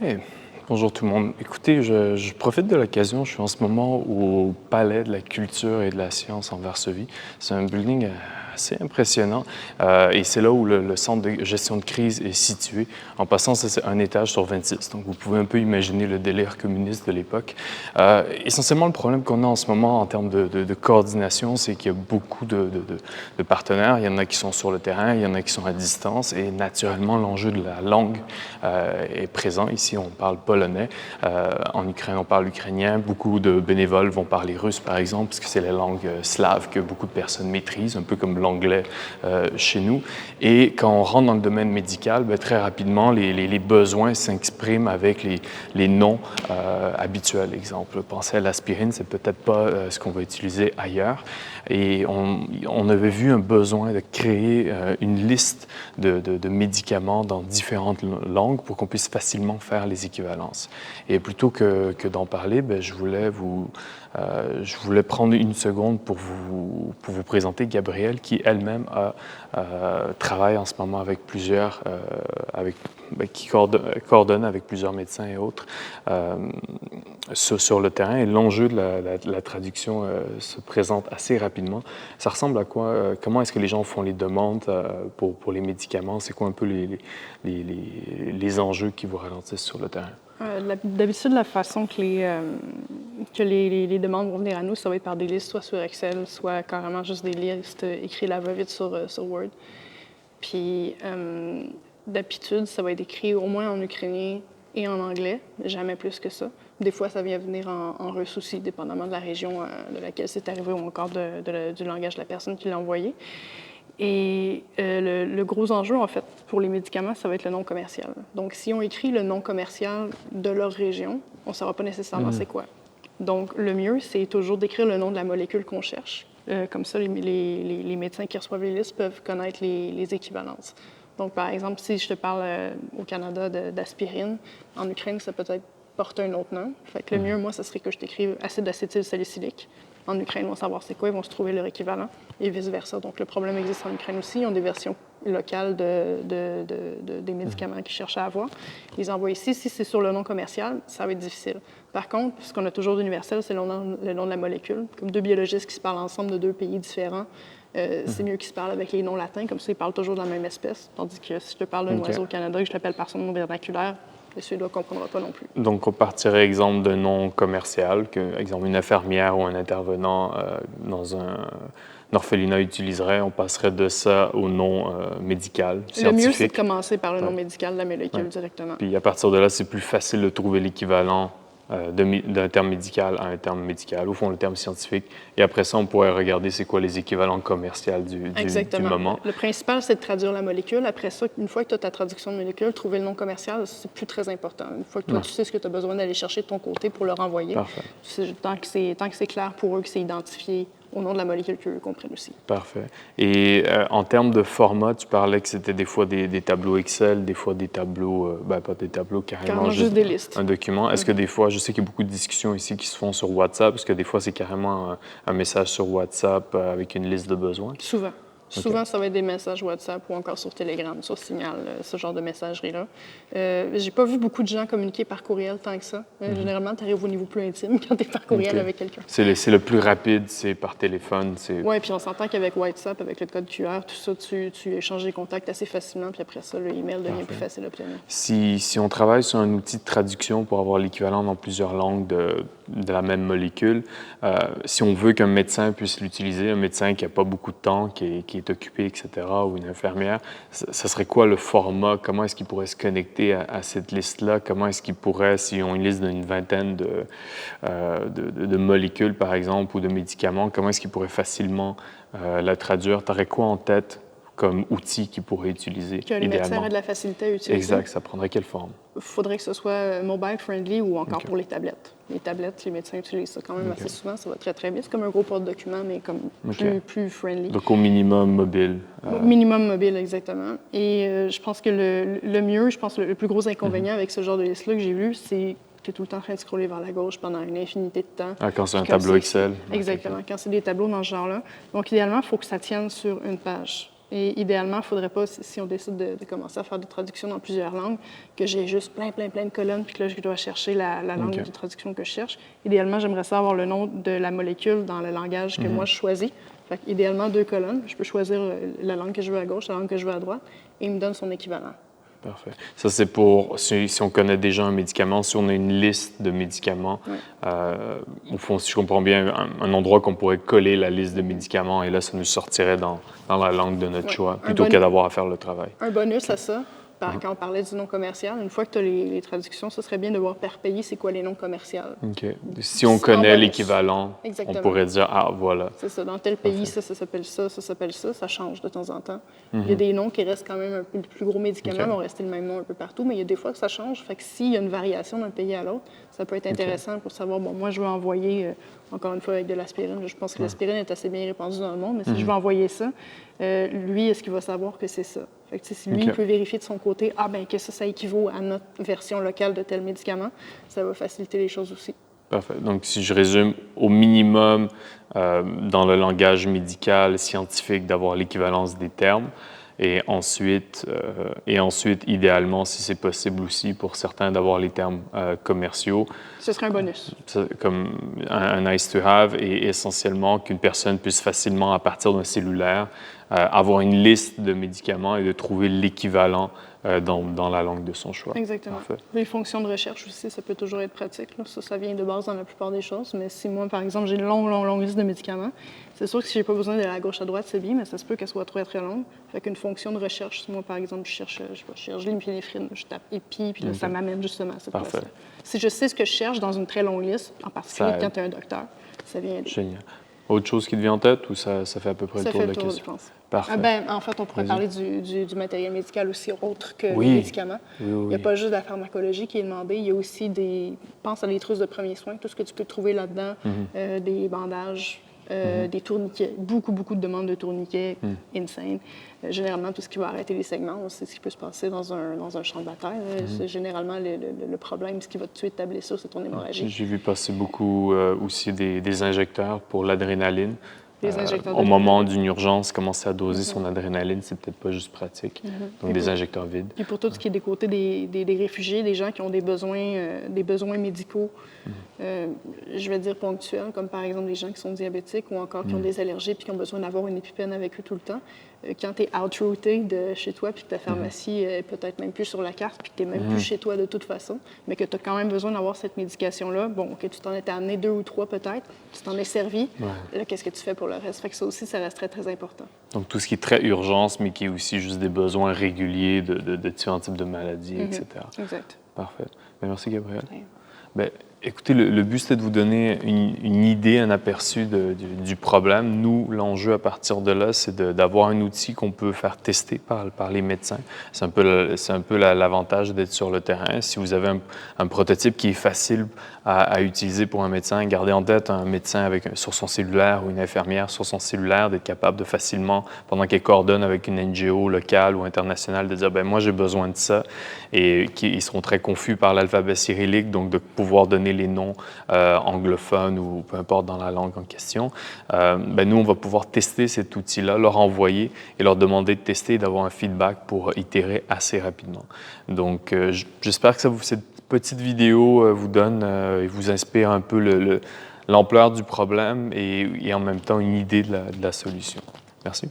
Hey, bonjour tout le monde. Écoutez, je profite de l'occasion. Je suis en ce moment au Palais de la Culture et de la Science en Varsovie. C'est un building assez impressionnant et c'est là où le centre de gestion de crise est situé. En passant, ça, c'est un étage sur 26. Donc, vous pouvez un peu imaginer le délire communiste de l'époque. Essentiellement, le problème qu'on a en ce moment en termes de coordination, c'est qu'il y a beaucoup de partenaires. Il y en a qui sont sur le terrain, il y en a qui sont à distance et naturellement, l'enjeu de la langue est présent. Ici, on parle polonais. En Ukraine, on parle ukrainien. Beaucoup de bénévoles vont parler russe, par exemple, parce que c'est la langue slave que beaucoup de personnes maîtrisent, un peu comme l'anglais chez nous. Et quand on rentre dans le domaine médical, bien, très rapidement, les besoins s'expriment avec les noms habituels. Exemple, pensez à l'aspirine, c'est peut-être pas ce qu'on va utiliser ailleurs. Et on avait vu un besoin de créer une liste de médicaments dans différentes langues pour qu'on puisse facilement faire les équivalences. Et plutôt que d'en parler, bien, je voulais prendre une seconde pour vous présenter Gabrielle, qui elle-même travaille en ce moment avec plusieurs, qui coordonne avec plusieurs médecins et autres sur le terrain. Et l'enjeu de la traduction se présente assez rapidement. Ça ressemble à quoi? Comment est-ce que les gens font les demandes pour les médicaments? C'est quoi un peu les enjeux qui vous ralentissent sur le terrain? D'habitude, la façon que les demandes vont venir à nous, ça va être par des listes, soit sur Excel, soit carrément juste des listes écrites à la va-vite sur Word. Puis, d'habitude, ça va être écrit au moins en ukrainien et en anglais, jamais plus que ça. Des fois, ça vient venir en russe aussi, dépendamment de la région de laquelle c'est arrivé ou encore du langage de la personne qui l'a envoyé. Et le gros enjeu, en fait, pour les médicaments, ça va être le nom commercial. Donc, si on écrit le nom commercial de leur région, on ne saura pas nécessairement c'est quoi. Donc, le mieux, c'est toujours d'écrire le nom de la molécule qu'on cherche. Comme ça, les médecins qui reçoivent les listes peuvent connaître les équivalences. Donc, par exemple, si je te parle au Canada d'aspirine, en Ukraine, ça peut être porter un autre nom. Fait que le mieux, moi, ce serait que je t'écrive acide acétylsalicylique. En Ukraine, ils vont savoir c'est quoi, ils vont se trouver leur équivalent et vice-versa. Donc, le problème existe en Ukraine aussi. Ils ont des versions locales des médicaments qu'ils cherchent à avoir. Ils les envoient ici. Si c'est sur le nom commercial, ça va être difficile. Par contre, ce qu'on a toujours d'universel, c'est le nom de la molécule. Comme deux biologistes qui se parlent ensemble de deux pays différents, c'est mieux qu'ils se parlent avec les noms latins. Comme ça, ils parlent toujours de la même espèce. Tandis que si je te parle d'un oiseau au Canada et que je l'appelle par son nom vernaculaire, le Suédois ne comprendra pas non plus. Donc, on partirait, exemple, d'un nom commercial, que, exemple, une infirmière ou un intervenant dans un orphelinat utiliserait. On passerait de ça au nom médical, scientifique. Le mieux, c'est de commencer par le nom médical de la molécule directement. Puis, à partir de là, c'est plus facile de trouver l'équivalent d'un terme médical à un terme médical, au fond, le terme scientifique. Et après ça, on pourrait regarder c'est quoi les équivalents commerciaux du moment. Le principal, c'est de traduire la molécule. Après ça, une fois que tu as ta traduction de molécule, trouver le nom commercial, c'est plus très important. Une fois que toi, tu sais ce que tu as besoin d'aller chercher de ton côté pour le renvoyer, tant que c'est clair pour eux que c'est identifié au nom de la molécule qu'eux comprennent aussi. Parfait. Et en termes de format, tu parlais que c'était des fois des tableaux Excel, des fois des tableaux, pas des tableaux, carrément juste des listes. Un document. Est-ce que des fois, je sais qu'il y a beaucoup de discussions ici qui se font sur WhatsApp, est-ce que des fois c'est carrément un message sur WhatsApp avec une liste de besoins? Souvent. Souvent, ça va être des messages WhatsApp ou encore sur Telegram, sur Signal, ce genre de messagerie-là. J'ai pas vu beaucoup de gens communiquer par courriel tant que ça. Généralement, tu arrives au niveau plus intime quand tu es par courriel avec quelqu'un. C'est le plus rapide, c'est par téléphone. Oui, puis on s'entend qu'avec WhatsApp, avec le code QR, tout ça, tu échanges des contacts assez facilement, puis après ça, le email devient plus facile à obtenir. Si on travaille sur un outil de traduction pour avoir l'équivalent dans plusieurs langues de la même molécule, si on veut qu'un médecin puisse l'utiliser, un médecin qui n'a pas beaucoup de temps, qui est occupé, etc., ou une infirmière, ça serait quoi le format? Comment est-ce qu'il pourrait se connecter à cette liste-là? Comment est-ce qu'il pourrait, s'ils ont une liste d'une vingtaine de molécules, par exemple, ou de médicaments, comment est-ce qu'il pourrait facilement la traduire? Tu aurais quoi en tête comme outil qu'ils pourraient utiliser, que les médecins aient de la facilité à utiliser? Exact. Ça prendrait quelle forme? Il faudrait que ce soit mobile-friendly ou encore pour les tablettes. Les tablettes, les médecins utilisent ça quand même assez souvent. Ça va très, très bien. C'est comme un gros porte-document, mais comme plus friendly. Donc, au minimum mobile. Au minimum mobile, exactement. Et je pense que le mieux, le plus gros inconvénient avec ce genre de liste-là que j'ai vu, c'est que tu es tout le temps en train de scroller vers la gauche pendant une infinité de temps. Quand c'est un tableau Excel. Exactement, quand c'est des tableaux dans ce genre-là. Donc, idéalement, il faut que ça tienne sur une page. Et idéalement, il ne faudrait pas, si on décide de commencer à faire des traductions dans plusieurs langues, que j'ai juste plein de colonnes, puis que là, je dois chercher la langue de traduction que je cherche. Idéalement, j'aimerais savoir le nom de la molécule dans le langage que moi, je choisis. Fait idéalement, 2 colonnes. Je peux choisir la langue que je veux à gauche, la langue que je veux à droite, et il me donne son équivalent. Parfait. Ça, c'est pour si on connaît déjà un médicament, si on a une liste de médicaments, au fond, si je comprends bien, un endroit qu'on pourrait coller la liste de médicaments et là, ça nous sortirait dans la langue de notre choix, plutôt que d'avoir à faire le travail. Un bonus à ça, quand on parlait du nom commercial, une fois que tu as les traductions, ce serait bien de voir par pays c'est quoi les noms commerciaux. OK. Si on connaît l'équivalent, on pourrait dire, ah, voilà. C'est ça. Dans tel pays, ça s'appelle ça, ça s'appelle ça. Ça change de temps en temps. Il y a des noms qui restent quand même un peu plus gros médicaments, vont rester le même nom un peu partout, mais il y a des fois que ça change. Fait que s'il y a une variation d'un pays à l'autre, ça peut être intéressant pour savoir, bon, moi, je veux envoyer, encore une fois, avec de l'aspirine. Je pense que l'aspirine est assez bien répandue dans le monde, mais si je veux envoyer ça, lui, est-ce qu'il va savoir que c'est ça? Fait que, si lui, il peut vérifier de son côté, que ça équivaut à notre version locale de tel médicament, ça va faciliter les choses aussi. Parfait. Donc, si je résume, au minimum, dans le langage médical, scientifique, d'avoir l'équivalence des termes. Et ensuite, idéalement, si c'est possible aussi, pour certains, d'avoir les termes commerciaux. Ce serait un bonus. Comme un nice to have, et essentiellement qu'une personne puisse facilement, à partir d'un cellulaire, avoir une liste de médicaments et de trouver l'équivalent dans la langue de son choix. Exactement. Parfait. Les fonctions de recherche aussi, ça peut toujours être pratique. Là. Ça vient de base dans la plupart des choses. Mais si moi, par exemple, j'ai une longue liste de médicaments, c'est sûr que si j'ai pas besoin d'aller à gauche à droite, c'est bien, mais ça se peut qu'elle soit très longue. Fait qu'une fonction de recherche, si moi, par exemple, je cherche l'épinéphrine, je tape épi, puis là, ça m'amène justement à cette place-là. Si je sais ce que je cherche dans une très longue liste, en particulier quand tu es un docteur, ça vient aider. Génial. Autre chose qui te vient en tête ou ça fait à peu près le tour de la question? Je pense. Parfait. En fait, on pourrait parler du matériel médical aussi autre que les médicaments. Il n'y a pas juste la pharmacologie qui est demandée, il y a aussi pense à des trousses de premiers soins, tout ce que tu peux trouver là-dedans, des bandages, des tourniquets, beaucoup de demandes de tourniquets, insane. Généralement, tout ce qui va arrêter les segments, c'est ce qui peut se passer dans un champ de bataille. C'est généralement le problème, ce qui va tuer ta blessure, c'est ton hémorragie. J'ai vu passer beaucoup aussi des injecteurs pour l'adrénaline. Au moment d'une urgence, commencer à doser son adrénaline, c'est peut-être pas juste pratique. Donc, des injecteurs vides. Puis pour tout ce qui est des côtés des réfugiés, des gens qui ont des besoins médicaux, je vais dire ponctuels, comme par exemple des gens qui sont diabétiques ou encore qui ont des allergies puis qui ont besoin d'avoir une épipène avec eux tout le temps. Quand tu es out-routé de chez toi puis que ta pharmacie est peut-être même plus sur la carte puis que tu n'es même plus chez toi de toute façon, mais que tu as quand même besoin d'avoir cette médication-là, bon, que tu t'en étais amené 2 ou 3 peut-être, tu t'en es servi, là, qu'est-ce que tu fais pour le reste? Fait que ça aussi, ça reste très important. Donc, tout ce qui est très urgence, mais qui est aussi juste des besoins réguliers de différents types de maladies, etc. Exact. Parfait. Bien, merci, Gabrielle. Bien, écoutez, le but, c'était de vous donner une idée, un aperçu du problème. Nous, l'enjeu à partir de là, c'est d'avoir un outil qu'on peut faire tester par les médecins. C'est un peu l'avantage d'être sur le terrain. Si vous avez un prototype qui est facile à utiliser pour un médecin, gardez en tête un médecin sur son cellulaire ou une infirmière sur son cellulaire, d'être capable de facilement, pendant qu'elle coordonne avec une NGO locale ou internationale, de dire, ben moi, j'ai besoin de ça. Et ils seront très confus par l'alphabet cyrillique, donc de pouvoir donner les noms anglophones ou peu importe dans la langue en question. Nous, on va pouvoir tester cet outil-là, leur envoyer et leur demander de tester et d'avoir un feedback pour itérer assez rapidement. Donc, j'espère que cette petite vidéo vous donne et vous inspire un peu l'ampleur du problème et en même temps une idée de la solution. Merci.